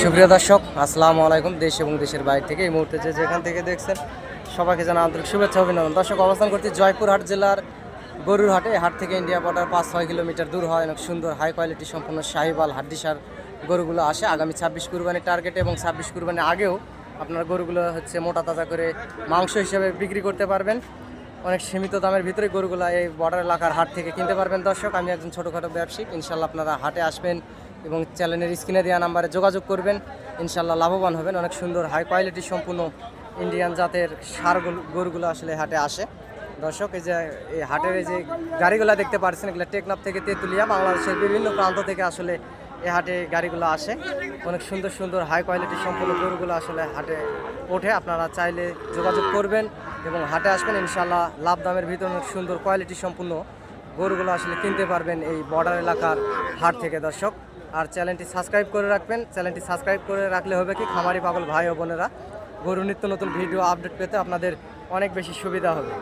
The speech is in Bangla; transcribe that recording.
সুপ্রিয় দর্শক, আসসালামু আলাইকুম। দেশ এবং দেশের বাইরে থেকে এই মুহূর্তে যেখান থেকে দেখছেন সবাইকে জানা আন্তরিক শুভেচ্ছা অভিনন্দন। দর্শক, অবস্থান করছি জয়পুরহাট জেলার গরুর হাটে। হাট থেকে ইন্ডিয়া বর্ডার 5-6 কিলোমিটার দূর হয়। অনেক সুন্দর হাই কোয়ালিটি সম্পূর্ণ শাহিওয়াল হাড্ডিসার গরুগুলো আসে আগামী 26 কুরবানির টার্গেটে, এবং 26 কুরবানির আগেও আপনার গরুগুলো মোটা তাজা করে মাংস হিসেবে বিক্রি করতে পারবেন। অনেক সীমিত দামের ভিতরে গরুগুলো এই বর্ডার এলাকার হাট থেকে কিনতে পারবেন। দর্শক, আমি একজন ছোটোখাটো ব্যবসায়িক। ইনশাল্লাহ আপনারা হাটে আসবেন এবং চ্যানেলের স্ক্রিনে দেওয়া নাম্বারে যোগাযোগ করবেন। ইনশাল্লাহ লাভবান হবেন। অনেক সুন্দর হাই কোয়ালিটি সম্পূর্ণ ইন্ডিয়ান জাতের সার গরুগুলো আসলে হাটে আসে। দর্শক, এই যে এই হাটের এই যে গাড়িগুলো দেখতে পাচ্ছেন, এগুলো টেকনাফ থেকে তেঁতুলিয়া, বাংলাদেশের বিভিন্ন প্রান্ত থেকে আসলে এই হাটে গাড়িগুলো আসে। অনেক সুন্দর সুন্দর হাই কোয়ালিটি সম্পূর্ণ গরুগুলো আসলে হাটে ওঠে। আপনারা চাইলে যোগাযোগ করবেন এবং হাটে আসবেন। ইনশাল্লাহ লাভ দামের ভিতরে অনেক সুন্দর কোয়ালিটি সম্পূর্ণ গরুগুলো আসলে কিনতে পারবেন এই বর্ডার এলাকার হাট থেকে। দর্শক, আর চ্যানেলটি সাবস্ক্রাইব করে রাখবেন। চ্যানেলটি সাবস্ক্রাইব করে রাখলে হবে কি, খামারি পাগল ভাই ও বোনেরা গরু নিত্য নতুন ভিডিও আপডেট পেতে আপনাদের অনেক বেশি সুবিধা হবে।